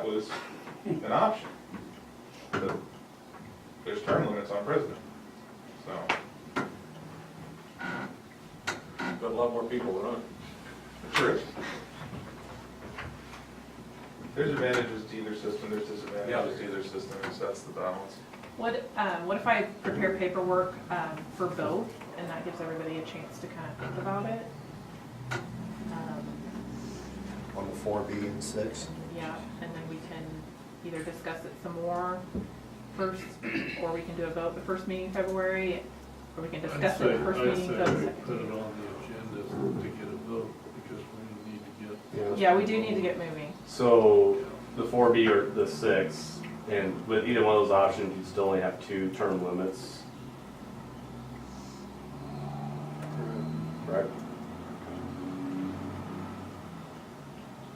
was an option. But there's term limits on president, so. But a lot more people run. Sure. There's advantages to either system, there's disadvantages to either system, and so that's the balance. What if I prepare paperwork for both, and that gives everybody a chance to kind of think about it? On the 4B and 6. Yeah, and then we can either discuss it some more first, or we can do a vote the first meeting in February, or we can discuss it the first meeting. I'd say we put it on the agenda to get a vote, because we need to get. Yeah, we do need to get moving. So the 4B or the 6, and with either one of those options, you still only have 2 term limits, correct?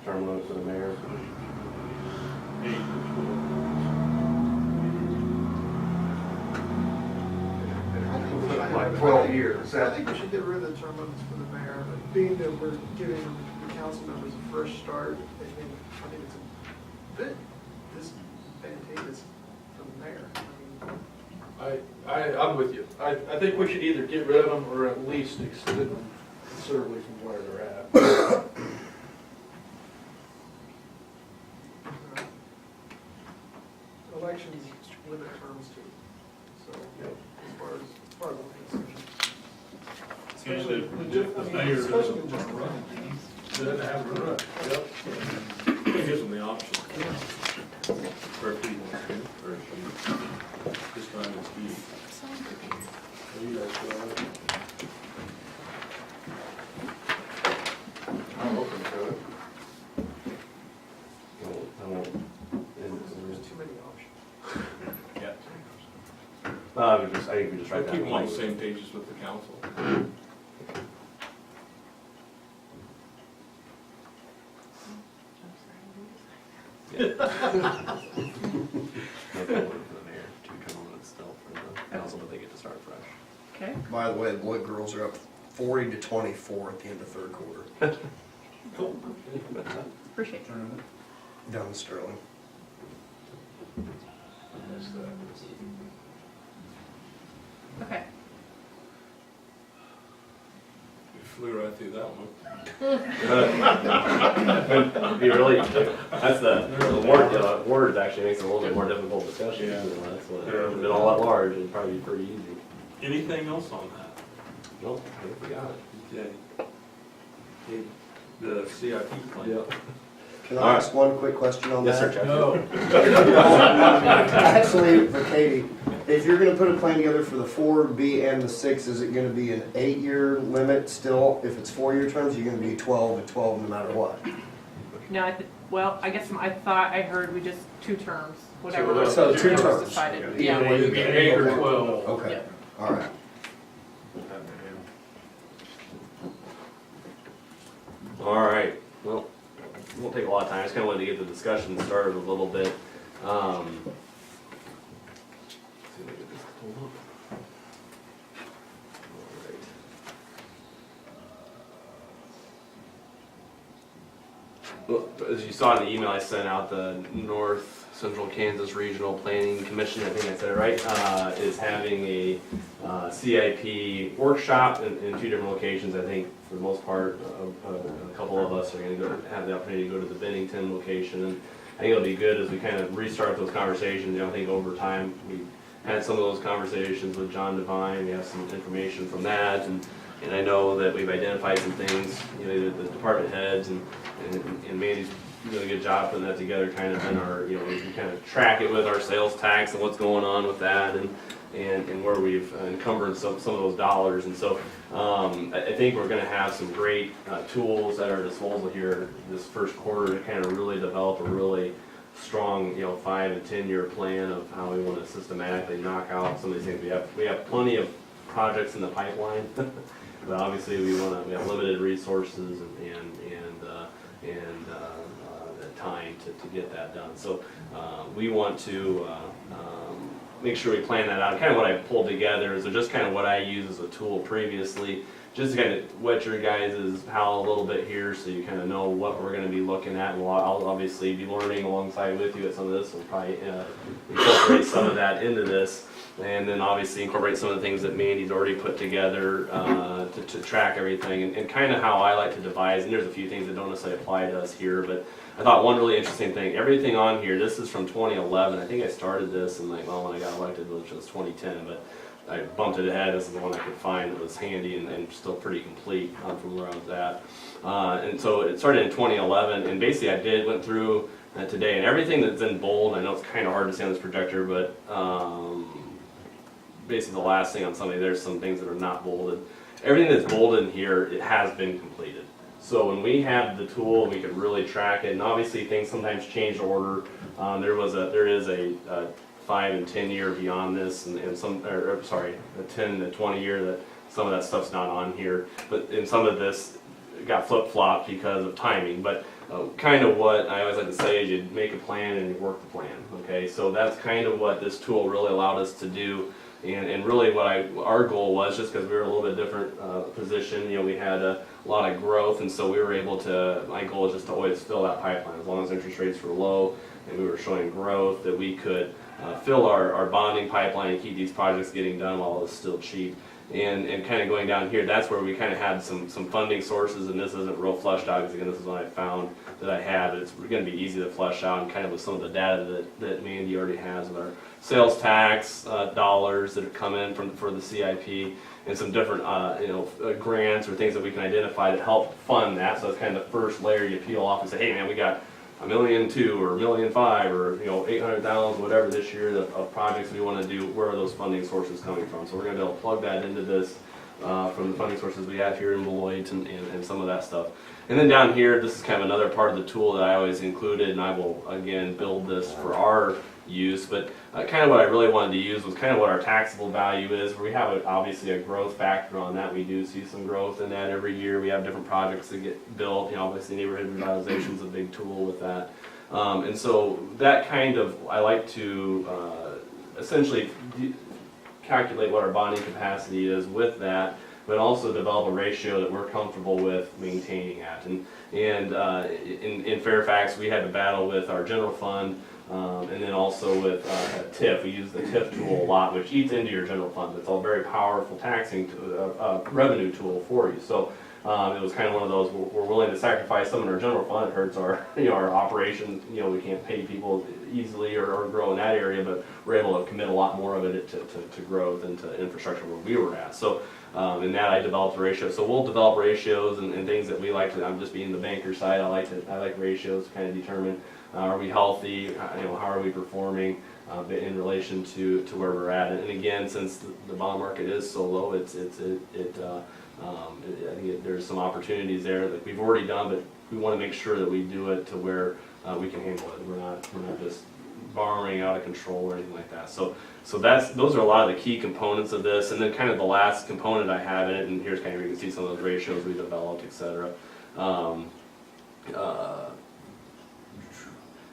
Term limit for the mayor. Like 12 years. I think we should get rid of the term limits for the mayor, but being that we're giving the council members a fresh start, I think it's a bit disadvantageous for the mayor. I'm with you. I think we should either get rid of them or at least extend them considerably from where they're at. Elections limit terms too, so as far as I'm concerned. Especially, The mayor especially doesn't just want to run. running. Doesn't have to run. Yep. It gives them the option. For if he wants to, or if he, this time it's he. You guys go ahead. I'm open to it. I won't. There's too many options. Yeah. I think we just We'll write keep that them on one. the same pages with the council. No term limit for the mayor, 2 term limits still for the council, but they get to start fresh. Okay. By the way, the Wood girls are up 40 to 24 at the end of third quarter. Cool. Appreciate it. Down in Sterling. Okay. We flew right through that one. You really, that's the word, words actually makes it a little bit more difficult discussion. Yeah. That's what, it would have been all at large and probably be pretty easy. Anything else on that? Nope, I think we got it. Okay. The CIP plan. Yep. Can All I right. ask one quick question on Yes, sir, that? Chuck. Actually, for Katie, if you're gonna put a plan together for the 4B and the 6, is it gonna be an 8-year limit still? If it's 4-year terms, you're gonna be 12 and 12 no matter what? No, well, I guess I thought I heard we just 2 terms, whatever. So So 2 was terms. Decided, Either yeah. way, you Either can- 8 or 12. Okay, Yep. all right. All right, well, it won't take a lot of time, I just kinda wanted to get the discussion started a little bit. See if I get this pulled up. All right. Well, as you saw in the email I sent out, the North Central Kansas Regional Planning Commission, I think I said it right, is having a CIP workshop in 2 different locations. I think for the most part, a couple of us are going to have the opportunity to go to the Bennington location. And I think it'll be good as we kind of restart those conversations. I think over time we had some of those conversations with John Devine. We have some information from that, and I know that we've identified some things. The department heads and Mandy's doing a good job putting that together, kind of in our, we can kind of track it with our sales tax and what's going on with that, and where we've encumbered some of those dollars. And so I think we're going to have some great tools at our disposal here this first quarter to kind of really develop a really strong 5 and 10-year plan of how we want to systematically knock out some of these things. We have plenty of projects in the pipeline, but obviously we have limited resources and time to get that done. So we want to make sure we plan that out. Kind of what I pulled together is just kind of what I used as a tool previously just to kind of whet your guys' palate a little bit here, so you kind of know what we're gonna be looking at, and I'll obviously be learning alongside with you at some of this, we'll probably incorporate some of that into this, and then obviously incorporate some of the things that Mandy's already put together to track everything, and kind of how I like to devise, and there's a few things that don't necessarily apply to us here, but I thought one really interesting thing, everything on here, this is from 2011, I think I started this in when I got elected, which was 2010, but I bumped it ahead. This is the one I could find that was handy and still pretty complete from where I was at. And so it started in 2011, and basically I went through today, and everything that's in bold, I know it's kind of hard to see on this projector, but basically the last thing on somebody, there's some things that are not bolded. Everything that's bolded in here, it has been completed. So when we have the tool, we could really track it, and obviously things sometimes change order. There is a 5 and 10 year beyond this, and some, or sorry, a 10 to 20 year that some of that stuff's not on here. But in some of this, it got flip flopped because of timing. But kind of what I always like to say is you make a plan and you work the plan. Okay, so that's kind of what this tool really allowed us to do. And really what our goal was, just because we were a little bit different position, we had a lot of growth, and so we were able to, my goal is just to always fill that pipeline. As long as interest rates were low and we were showing growth, that we could fill our bonding pipeline and keep these projects getting done while it was still cheap. And kind of going down here, that's where we kind of had some funding sources, and this isn't real fleshed out, because again, this is what I found that I had, but it's going to be easy to flesh out, and kind of with some of the data that Mandy already has with our sales tax dollars that have come in for the CIP, and some different grants or things that we can identify that help fund that. So that's kind of the first layer you peel off and say, hey man, we got $1.2 million or $1.5 million or 800,000, whatever this year of projects we want to do. Where are those funding sources coming from? So we're going to be able to plug that into this from the funding sources we have here in Beloit and some of that stuff. And then down here, this is kind of another part of the tool that I always included, and I will again build this for our use. But kind of what I really wanted to use was kind of what our taxable value is. Where we have obviously a growth factor on that. We do see some growth in that every year. We have different projects that get built. Obviously neighborhood revitalization is a big tool with that. And so that kind of, I like to essentially calculate what our bonding capacity is with that, but also develop a ratio that we're comfortable with maintaining at. And in Fairfax, we had to battle with our general fund, and then also with TIF. We use the TIF tool a lot, which eats into your general fund. It's a very powerful taxing revenue tool for you. So it was kind of one of those, we're willing to sacrifice some in our general fund. It hurts our our operation. We can't pay people easily or grow in that area, but we're able to commit a lot more of it to growth and to infrastructure where we were at. So in that, I developed a ratio. So we'll develop ratios and things that we like to. I'm just being the banker side. I like ratios to kind of determine are we healthy, how are we performing in relation to where we're at. And again, since the bond market is so low, I think there's some opportunities there that we've already done, but we want to make sure that we do it to where we can handle it. We're not just borrowing out of control or anything like that. So those are a lot of the key components of this. And then kind of the last component I have in it, and here's kind of where you can see some of those ratios we developed, etc.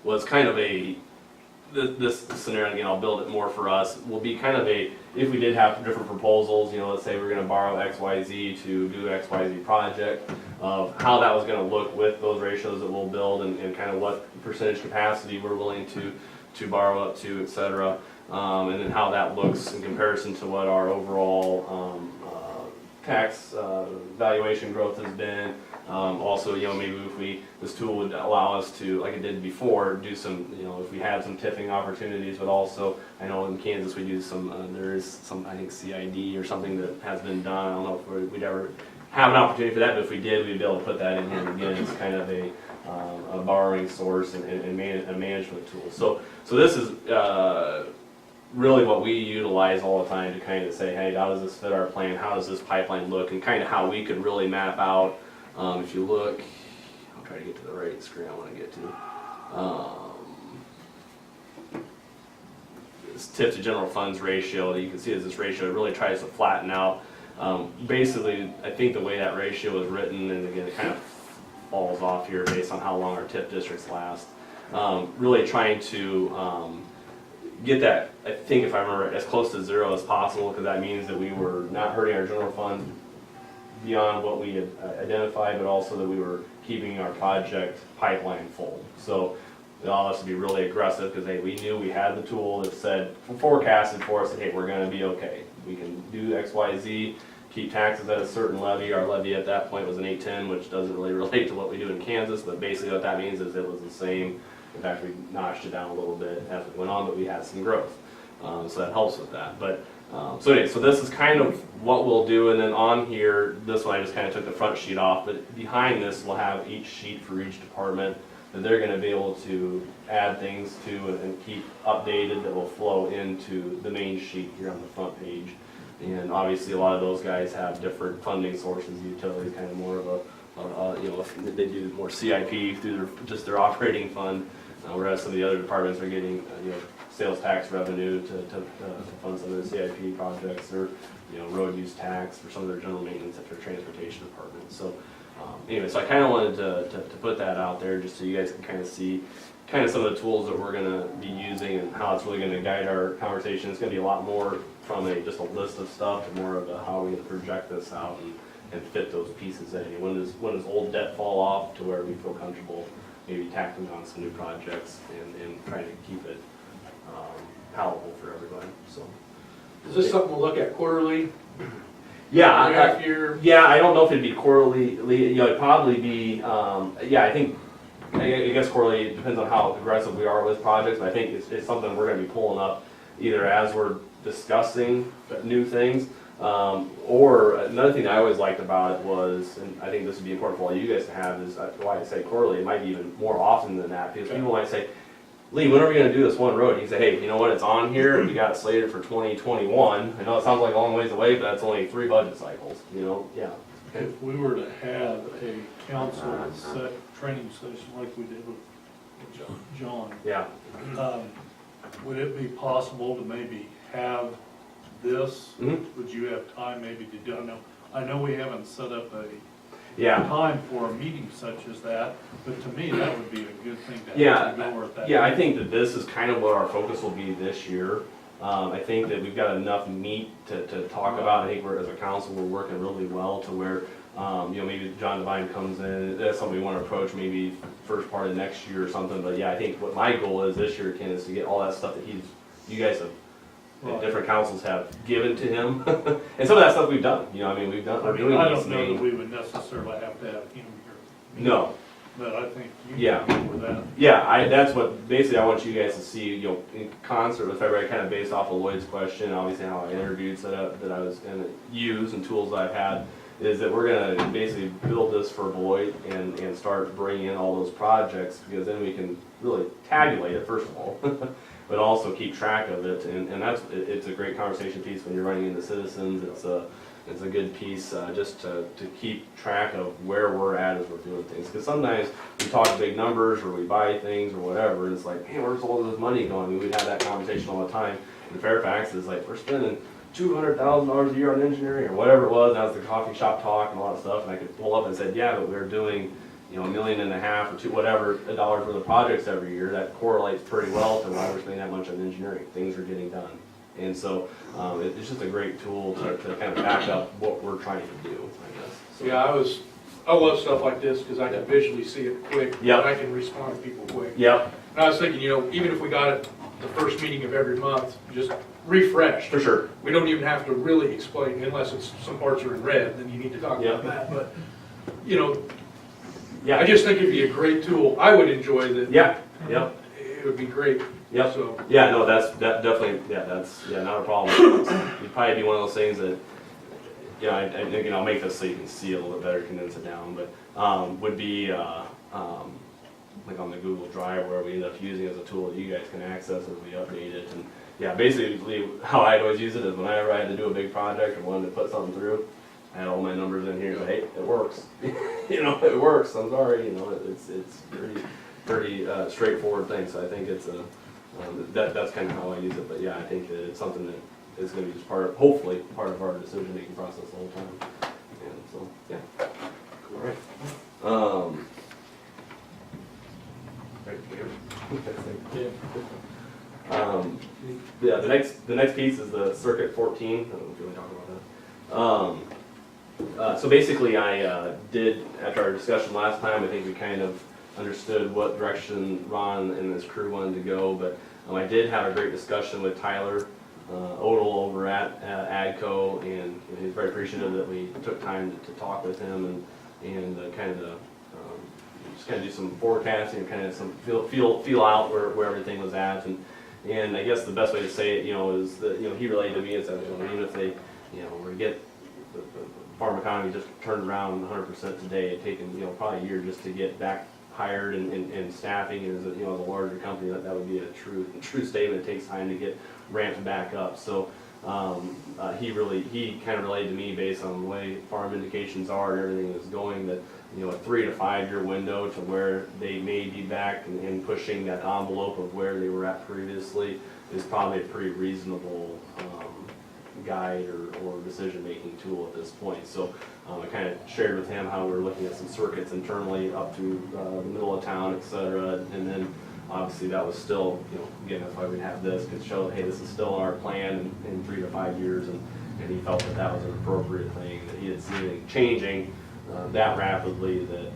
Was kind of this scenario, again, I'll build it more for us, will be kind of if we did have different proposals, let's say we're going to borrow XYZ to do an XYZ project, of how that was going to look with those ratios that we'll build, and kind of what percentage capacity we're willing to borrow up to, etc. And then how that looks in comparison to what our overall tax valuation growth has been. Also, maybe this tool would allow us to, like it did before, do some, if we had some tipping opportunities, but also, I know in Kansas we do some, there is some, I think CID or something that has been done. I don't know if we'd ever have an opportunity for that, but if we did, we'd be able to put that in here again. It's kind of a borrowing source and a management tool. So this is really what we utilize all the time to kind of say, hey, how does this fit our plan? How does this pipeline look? And kind of how we could really map out. If you look, I'll try to get to the right screen I want to get to. This TIF to general funds ratio that you can see is this ratio. It really tries to flatten out. Basically, I think the way that ratio is written, and again, it kind of falls off here based on how long our TIF districts last. Really trying to get that, I think if I remember, as close to zero as possible, because that means that we were not hurting our general fund beyond what we had identified, but also that we were keeping our project pipeline full. So it allowed us to be really aggressive, because hey, we knew we had the tool that said, forecasted for us that, hey, we're gonna be okay. We can do X, Y, Z, keep taxes at a certain levy. Our levy at that point was an 810, which doesn't really relate to what we do in Kansas, but basically what that means is it was the same. In fact, we notched it down a little bit as we went on, but we had some growth. So that helps with that. But so anyway, so this is kind of what we'll do, and then on here, this one I just kind of took the front sheet off, but behind this we'll have each sheet for each department that they're going to be able to add things to and keep updated that will flow into the main sheet here on the front page. And obviously a lot of those guys have different funding sources. Utilities kind of more of a, you know, they do more CIP through their operating fund, whereas some of the other departments are getting, you know, sales tax revenue to fund some of the CIP projects, or, you know, road use tax for some of their general maintenance at their transportation department. So anyway, so I kind of wanted to put that out there just so you guys can kind of see kind of some of the tools that we're going to be using and how it's really going to guide our conversation. It's going to be a lot more from just a list of stuff to more of a how we project this out and fit those pieces in. When does old debt fall off to where we feel comfortable maybe tackling on some new projects and trying to keep it palatable for everybody. So Is this something we'll look at quarterly? yeah, Every half year? yeah, I don't know if it'd be quarterly. You know, it'd probably be yeah. I think I guess quarterly, it depends on how aggressive we are with projects. But I think it's something we're going to be pulling up either as we're discussing new things. Or another thing I always liked about it was, and I think this would be important for all you guys to have, is why I say quarterly. It might be even more often than that, because people might say, Lee, when are we going to do this one road? And you say, hey, you know what, it's on here, we got it slated for 2021. I know it sounds like a long ways away, but that's only 3 budget cycles, you know, yeah. If we were to have a council set training session like we did with John, Yeah, would it be possible to maybe have this? Mhm. Would you have time maybe to do, I know we haven't set up a yeah. time for a meeting such as that, but to me, that would be a good thing to Yeah, have to go with that. Yeah, I think that this is kind of what our focus will be this year. I think that we've got enough meat to talk about. I think we're, as a council, we're working really well to where, you know, maybe John Devine comes in, that's something we want to approach maybe first part of next year or something. But yeah, I think what my goal is this year, Ken, is to get all that stuff that you guys have, Right. different councils have given to him. And some of that stuff we've done, you know, I mean, we're doing I these don't know that main. we would necessarily have to have him here. No, But I think you Yeah. can go with that. yeah, that's what, basically I want you guys to see, you know, in concert with everybody, kind of based off of Lloyd's question, obviously how I interviewed, set up, that I was gonna use and tools I've had, is that we're gonna basically build this for Lloyd and start bringing in all those projects, because then we can really tabulate it, first of all, but also keep track of it, and it's a great conversation piece when you're running into citizens. It's a good piece just to keep track of where we're at as we're doing things. Because sometimes we talk big numbers or we buy things or whatever, and it's like, hey, where's all this money going? I mean, we'd have that conversation all the time. And Fairfax is like, we're spending $200,000 a year on engineering or whatever it was. That was the coffee shop talk and a lot of stuff. And I could pull up and said, yeah, but we're doing, you know, $1.5 million or $2 whatever dollars worth of projects every year. That correlates pretty well to why we're spending that much on engineering. Things are getting done. And so it's just a great tool to kind of back up what we're trying to do, I guess. So, Yeah, I love stuff like this because I can visually see it quick. Yep. And I can respond to people quick. Yep, And I was thinking, you know, even if we got it the first meeting of every month, just refreshed. for sure. We don't even have to really explain, unless it's some parts are in red, then you need to talk Yep. about that. But, you know, Yeah, I just think it'd be a great tool. I would enjoy that. yeah, yep, It would be great. yep. So, Yeah, no, definitely, not a problem. It'd probably be one of those things that, you know, again, I'll make this so you can see it a little bit better, condense it down, but, would be, like on the Google Drive where we end up using as a tool that you guys can access as we update it. And yeah, basically how I'd always use it is whenever I had to do a big project or wanted to put something through, I had all my numbers in here, hey, it works. You know, it works, I'm sorry, you know, it's pretty straightforward thing, so I think it's that's kind of how I use it. But yeah, I think that it's something that is gonna be just hopefully part of our decision-making process the whole time. And so, yeah. All right. Yeah, the next piece is the Circuit 14. I don't know if you want to talk about that. So basically, I did, after our discussion last time, I think we kind of understood what direction Ron and his crew wanted to go, but I did have a great discussion with Tyler Odell over at AGCO, and he was very appreciative that we took time to talk with him and kind of just kind of do some forecasting, kind of some feel out where everything was at, and I guess the best way to say it, is that he relayed to me is that even if they were to get the farm economy just turned around 100% today, it taken probably a year just to get back hired and staffing, and as a larger company, that would be a true statement. It takes time to get ramped back up. So he kind of relayed to me, based on the way farm indications are and everything is going, that a 3 to 5 year window to where they may be back and pushing that envelope of where they were at previously is probably a pretty reasonable guide or decision-making tool at this point. So I kind of shared with him how we're looking at some circuits internally up to the middle of town, et cetera, and then obviously that was still, again, that's why we have this, could show, hey, this is still our plan in 3 to 5 years, and he felt that was an appropriate thing, that he didn't see anything changing that rapidly, that